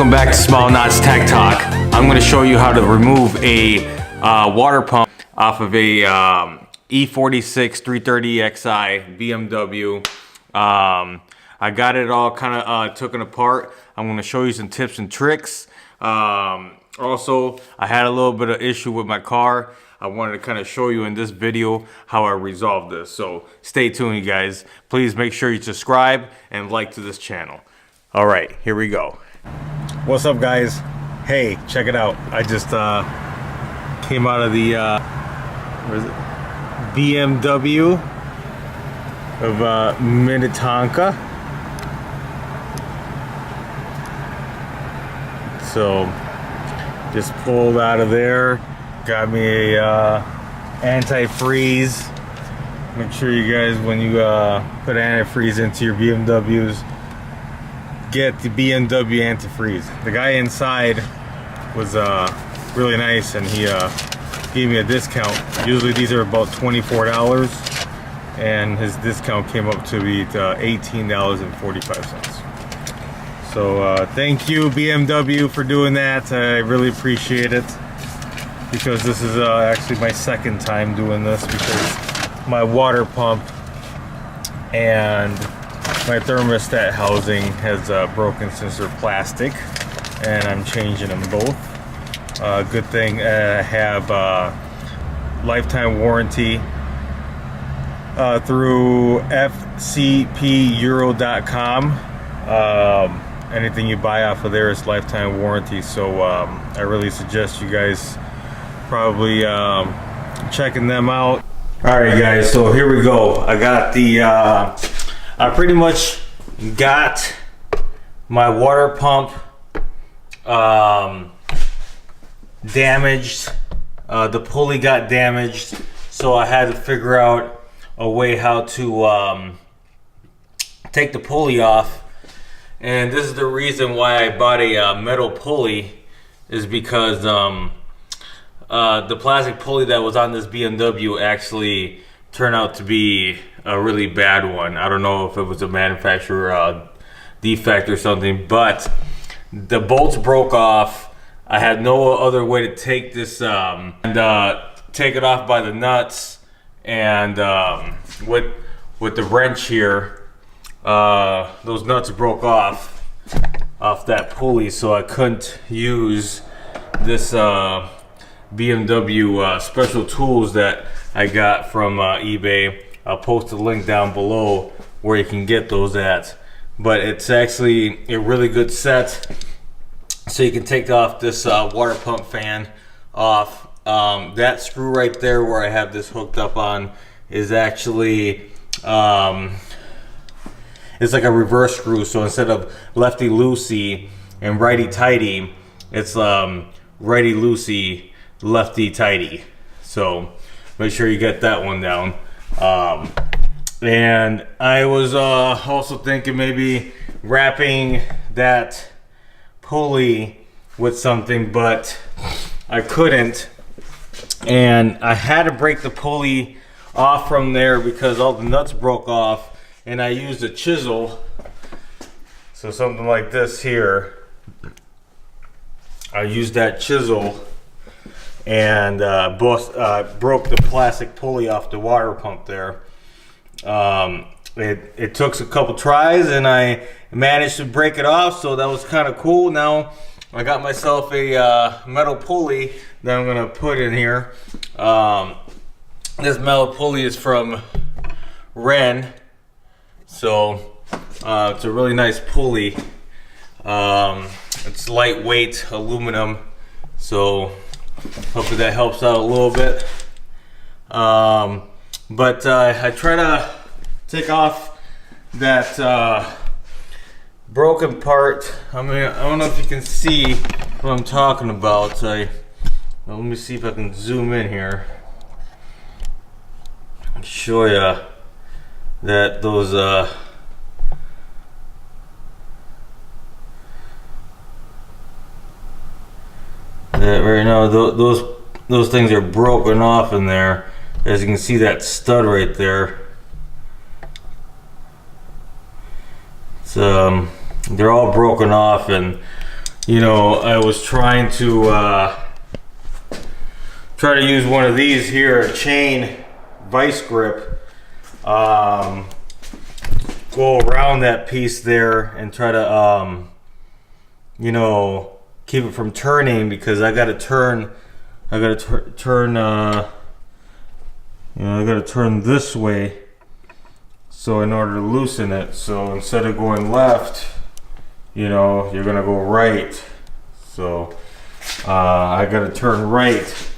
Welcome back to Small Knots Tech Talk. I'm going to show you how to remove a water pump off of a E46 330xi BMW. I got it all kind of taken apart. I'm going to show you some tips and tricks. Also, I had a little bit of issue with my car. I wanted to kind of show you in this video how I resolved this. So stay tuned, you guys. Please make sure you subscribe and like to this channel. All right, here we go. What's up, guys? Hey, check it out. I just came out of the BMW of Minnetonka. So just pulled out of there. Got me a antifreeze. Make sure you guys, when you put antifreeze into your BMWs, get the BMW antifreeze. The guy inside was really nice, and he gave me a discount. Usually these are about $24, and his discount came up to be $18.45. So thank you, BMW, for doing that. I really appreciate it, because this is actually my second time doing this, because my water pump and my thermostat housing has broken since they're plastic, and I'm changing them both. Good thing I have lifetime warranty through fcpeuro.com. Anything you buy off of there is lifetime warranty, so I really suggest you guys probably checking them out. Alright guys, so here we go. I got the I pretty much got my water pump damaged. The pulley got damaged, so I had to figure out a way how to take the pulley off. And this is the reason why I bought a metal pulley, is because the plastic pulley that was on this BMW actually turned out to be a really bad one. I don't know if it was a manufacturer defect or something, but the bolts broke off. I had no other way to take this and take it off by the nuts, and with the wrench here, those nuts broke off that pulley, so I couldn't use this BMW special tools that I got from eBay. I'll post a link down below where you can get those at. But it's actually a really good set, so you can take off this water pump fan off. That screw right there where I have this hooked up on is actually it's like a reverse screw. So instead of lefty loosey and righty tighty, it's righty loosey, lefty tighty. So make sure you get that one down. And I was also thinking maybe wrapping that pulley with something, but I couldn't, and I had to break the pulley off from there because all the nuts broke off, and I used a chisel. So something like this here, I used that chisel and broke the plastic pulley off the water pump there. It took a couple tries, and I managed to break it off, so that was kind of cool. Now I got myself a metal pulley that I'm gonna put in here. This metal pulley is from Ren, so it's a really nice pulley. It's lightweight aluminum, so hopefully that helps out a little bit. But I try to take off that broken part. I mean, I don't know if you can see what I'm talking about. Let me see if I can zoom in here and show you that those that right now those things are broken off in there. As you can see, that stud right there. It's they're all broken off, and you know, I was trying to use one of these here, a chain vice grip, go around that piece there and try to you know, keep it from turning, because I gotta turn you know, I gotta turn this way, so in order to loosen it. So instead of going left, you know, you're gonna go right. So I gotta turn right.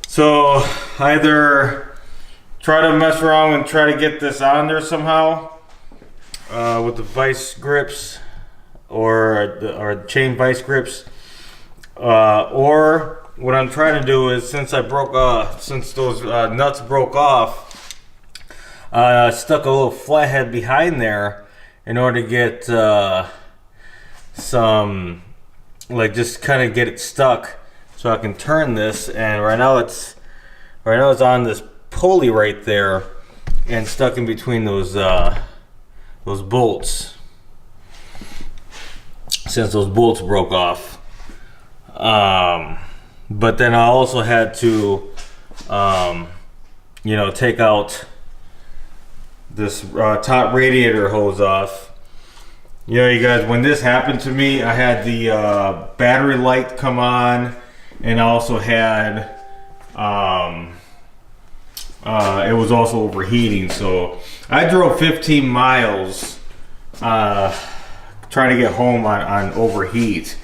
So either try to mess around and try to get this on there somehow with the vice grips or chain vice grips, or what I'm trying to do is, since those nuts broke off, I stuck a little flathead behind there in order to get some, like, just kind of get it stuck so I can turn this. And right now it's on this pulley right there and stuck in between those bolts, since those bolts broke off. But then I also had to you know, take out this top radiator hose off. You know, you guys, when this happened to me, I had the battery light come on, and I also had it was also overheating. So I drove 15 miles trying to get home on overheat.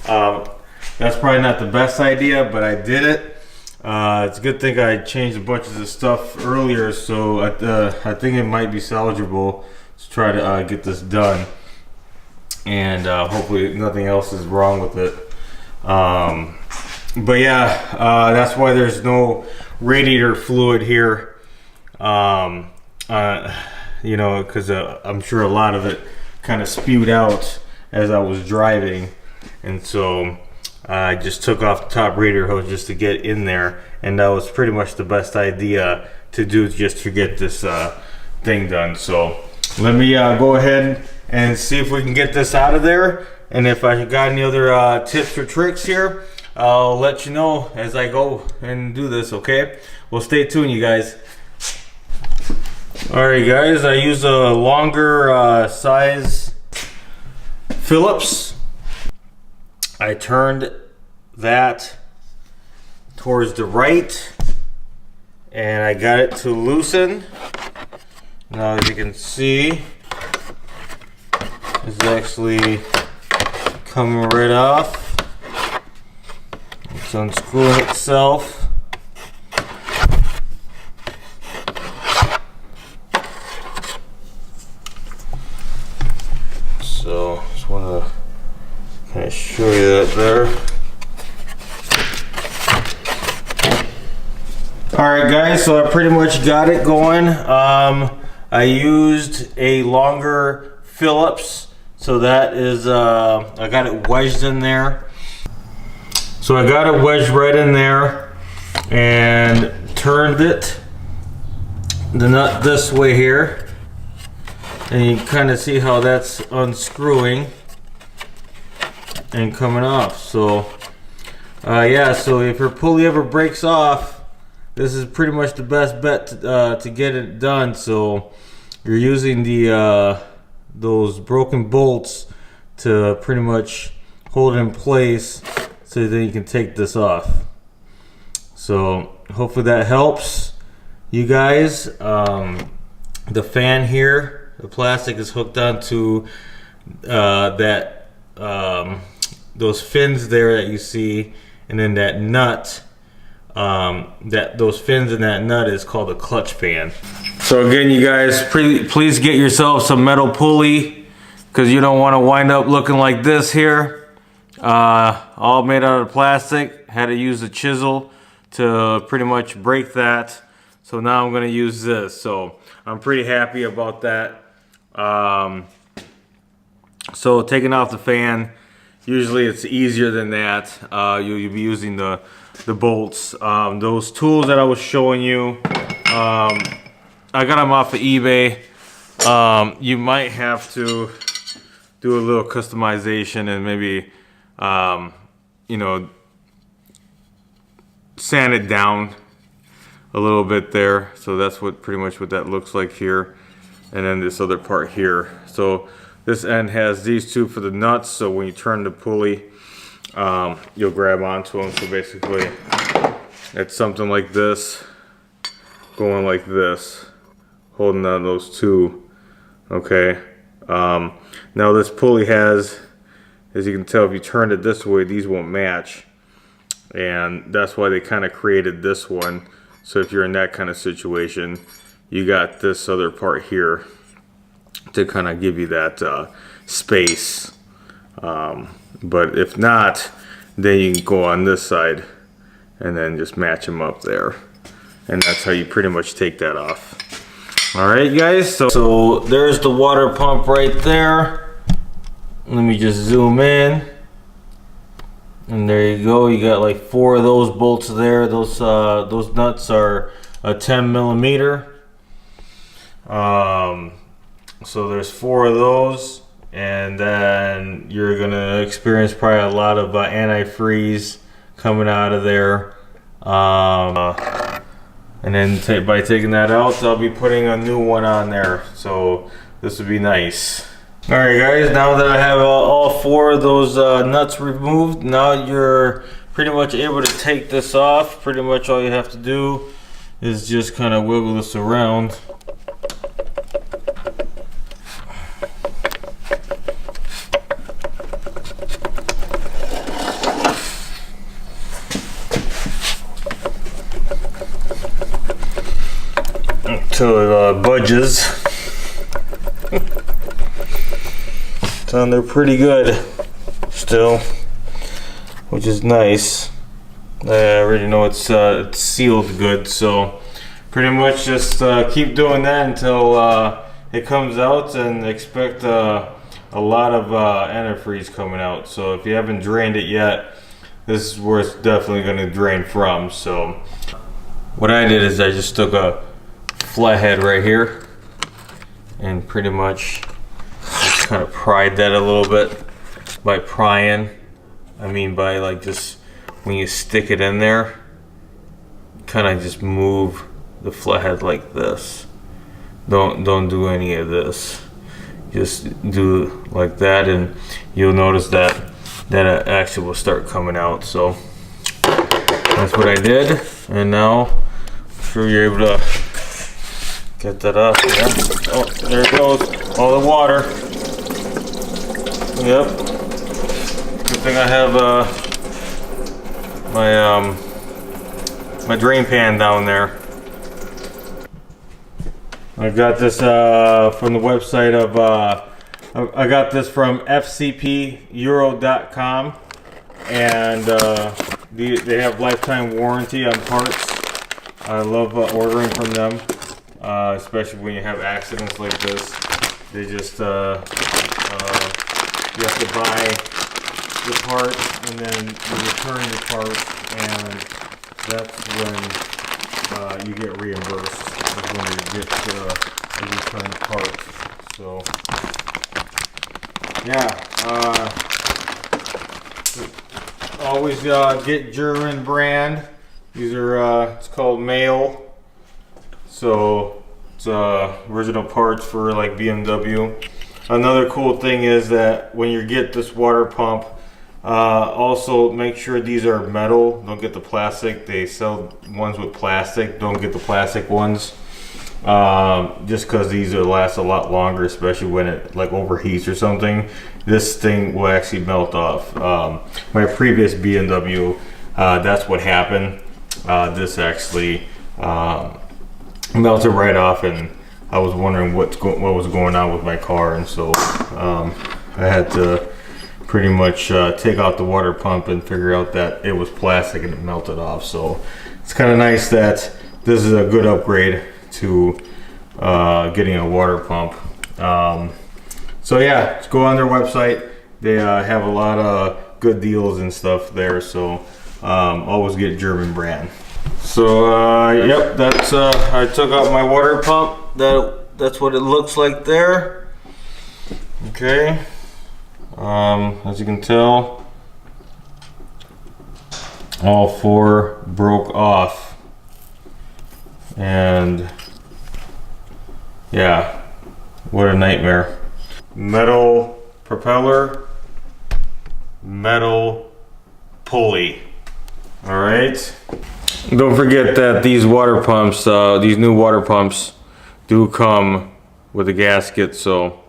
That's probably not the best idea, but I did it. It's a good thing I changed a bunch of this stuff earlier, so I think it might be salvageable to try to get this done, and hopefully nothing else is wrong with it. But yeah, that's why there's no radiator fluid here. You know, because I'm sure a lot of it kind of spewed out as I was driving, and so I just took off the top radiator hose just to get in there, and that was pretty much the best idea to do, just to get this thing done. So let me go ahead and see if we can get this out of there, and if I got any other tips or tricks here, I'll let you know as I go and do this, okay? Well, stay tuned, you guys. Alright guys, I use a longer size Phillips. I turned that towards the right, and I got it to loosen. Now, as you can see, it's actually coming right off. It's unscrewing itself. So, just want to kind of show you that there. Alright guys, so I pretty much got it going. I used a longer Phillips, so that is, I got it wedged in there. So I got it wedged right in there and turned it, the nut this way here, and you can kind of see how that's unscrewing and coming off. So yeah, so if your pulley ever breaks off, this is pretty much the best bet to get it done. So you're using the those broken bolts to pretty much hold it in place, so then you can take this off. So hopefully that helps you guys. The fan here, the plastic is hooked onto those fins there that you see, and then that nut, those fins and that nut is called a clutch fan. So again, you guys, please get yourself some metal pulley, because you don't want to wind up looking like this here. All made out of plastic. Had to use a chisel to pretty much break that. So now I'm going to use this. So I'm pretty happy about that. So taking off the fan, usually it's easier than that. You'll be using the bolts. Those tools that I was showing you, I got them off of eBay. You might have to do a little customization and maybe, you know, sand it down a little bit there. So that's what pretty much what that looks like here. And then this other part here. So this end has these two for the nuts. So when you turn the pulley, you'll grab onto them. So basically it's something like this, going like this, holding on those two. Okay. Now this pulley has, as you can tell, if you turn it this way, these won't match. And that's why they kind of created this one. So if you're in that kind of situation, you got this other part here to kind of give you that space. But if not, then you can go on this side and then just match them up there. And that's how you pretty much take that off. All right, guys, so there's the water pump right there. Let me just zoom in. And there you go. You got like 4 of those bolts there. Those nuts are a 10 millimeter. So there's 4 of those, and then you're gonna experience probably a lot of antifreeze coming out of there. And then by taking that out, I'll be putting a new one on there. So this would be nice. All right, guys, now that I have all 4 of those nuts removed, now you're pretty much able to take this off. Pretty much all you have to do is just kind of wiggle this around. Until it budges. And they're pretty good still, which is nice. I already know it's sealed good, so pretty much just keep doing that until it comes out, and expect a lot of antifreeze coming out. So if you haven't drained it yet, this is where it's definitely going to drain from. So what I did is I just took a flathead right here and pretty much just kind of pried that a little bit. By prying, I mean by like just when you stick it in there, kind of just move the flathead like this. Don't do any of this. Just do like that, and you'll notice that actually will start coming out. So that's what I did, and now I'm sure you're able to get that up. Yeah. Oh, there it goes. All the water. Yep. Good thing I have my drain pan down there. I got this from the website of I got this from fcpeuro.com, and they have lifetime warranty on parts. I love ordering from them, especially when you have accidents like this. They just you have to buy the part and then you return the part, and that's when you get reimbursed. That's when you get a return part. So yeah, always get German brand. These are it's called Mail. So it's original parts for like BMW. Another cool thing is that when you get this water pump, also make sure these are metal. Don't get the plastic. They sell ones with plastic. Don't get the plastic ones. Just because these will last a lot longer, especially when it like overheats or something. This thing will actually melt off. My previous BMW, that's what happened. This actually melted right off, and I was wondering what was going on with my car, and so I had to pretty much take out the water pump and figure out that it was plastic and it melted off. So it's kind of nice that this is a good upgrade to getting a water pump. So yeah, just go on their website. They have a lot of good deals and stuff there, so always get German brand. So yep, that's I took out my water pump. That's what it looks like there. Okay, As you can tell, all 4 broke off, and yeah, what a nightmare. Metal propeller, metal pulley. All right. Don't forget that these water pumps, these new water pumps do come with a gasket, so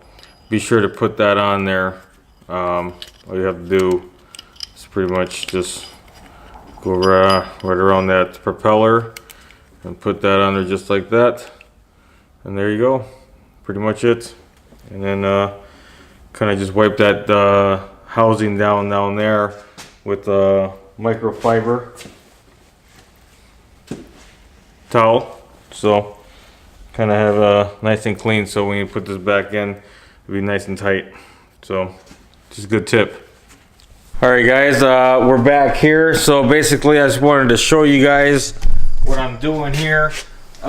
be sure to put that on there. All you have to do is pretty much just go right around that propeller and put that on there just like that, and there you go, pretty much it. And then kind of just wipe that housing down there with microfiber towel, so kind of have a nice and clean, so when you put this back in, it'll be nice and tight. So just a good tip. All right guys, we're back here. So basically I just wanted to show you guys what I'm doing here. Since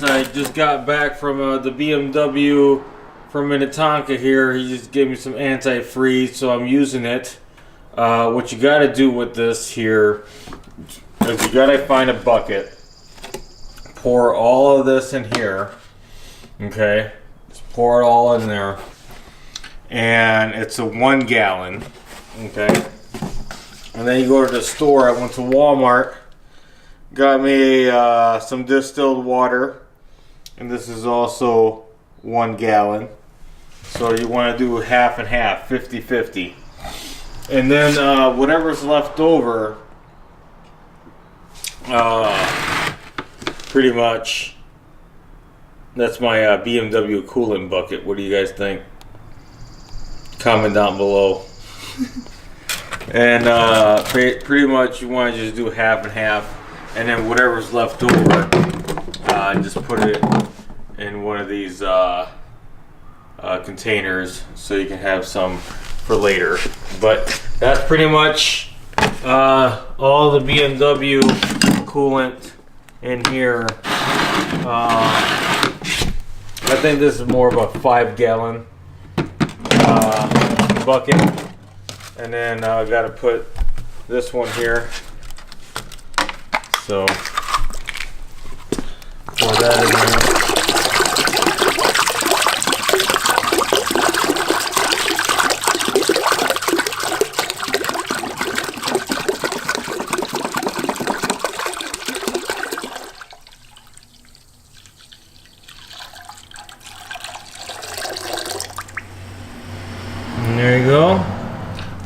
I just got back from the BMW from Minnetonka here, he just gave me some antifreeze, so I'm using it. What you got to do with this here is you got to find a bucket, pour all of this in here, okay? Just pour it all in there, and it's a 1 gallon, okay? And then you go to the store. I went to Walmart, got me some distilled water, and this is also 1 gallon. So you want to do half and half, 50-50. And then whatever's left over, pretty much, that's my BMW coolant bucket. What do you guys think? Comment down below. And pretty much you want to just do half and half. And then whatever's left over, just put it in one of these containers so you can have some for later. But that's pretty much all the BMW coolant in here. I think this is more of a 5 gallon bucket. And then I got to put this one here. So pour that in there. And there you go.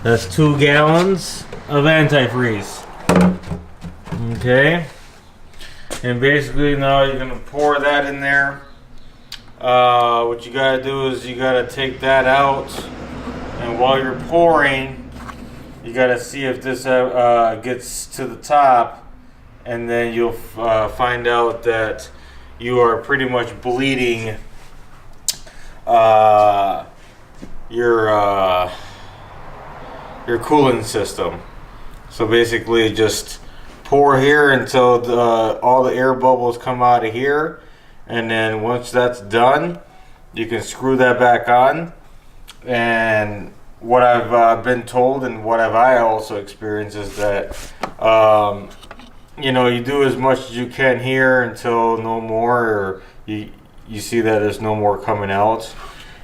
That's 2 gallons of antifreeze. Okay, and basically now you're gonna pour that in there. What you gotta do is you gotta take that out, and while you're pouring, you gotta see if this gets to the top, and then you'll find out that you are pretty much bleeding your coolant system. So basically just pour here until all the air bubbles come out of here, and then once that's done, you can screw that back on. And what I've been told, and what I also experienced, is that you know, you do as much as you can here until no more, or you see that there's no more coming out,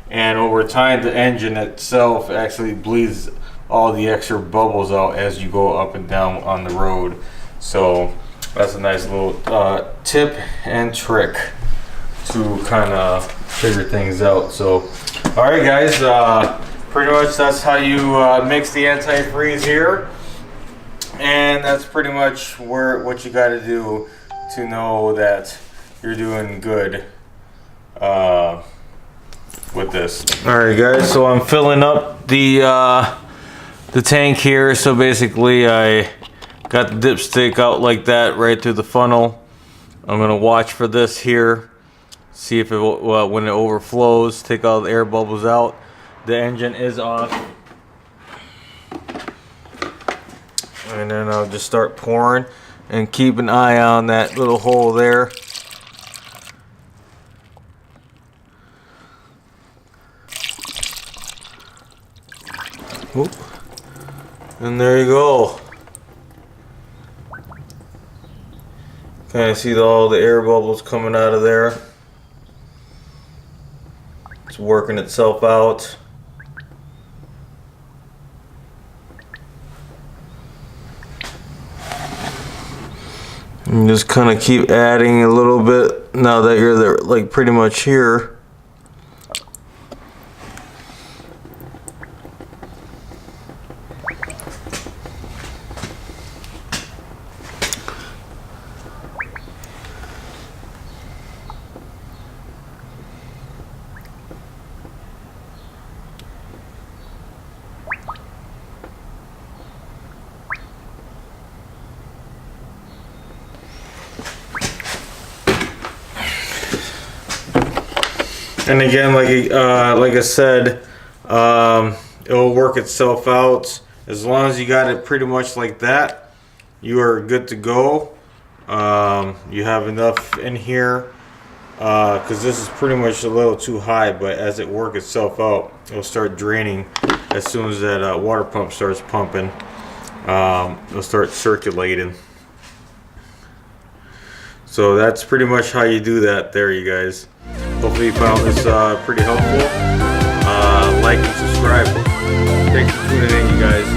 and over time the engine itself actually bleeds all the extra bubbles out as you go up and down on the road. So that's a nice little tip and trick to kind of figure things out. So all right guys, pretty much that's how you mix the antifreeze here, and that's pretty much what you got to do to know that you're doing good with this. All right guys, so I'm filling up the tank here. So basically I got the dipstick out like that right through the funnel. I'm gonna watch for this here, see if it when it overflows, take all the air bubbles out. The engine is off, and then I'll just start pouring and keep an eye on that little hole there. Oop. And there you go. Kind of see all the air bubbles coming out of there. It's working itself out. And just kind of keep adding a little bit now that you're there, like pretty much here. And again, like I said, it'll work itself out. As long as you got it pretty much like that, you are good to go. You have enough in here, because this is pretty much a little too high, but as it works itself out, it'll start draining as soon as that water pump starts pumping. It'll start circulating. So that's pretty much how you do that there, you guys. Hopefully you found this pretty helpful. Like and subscribe. Thanks for tuning in, you guys.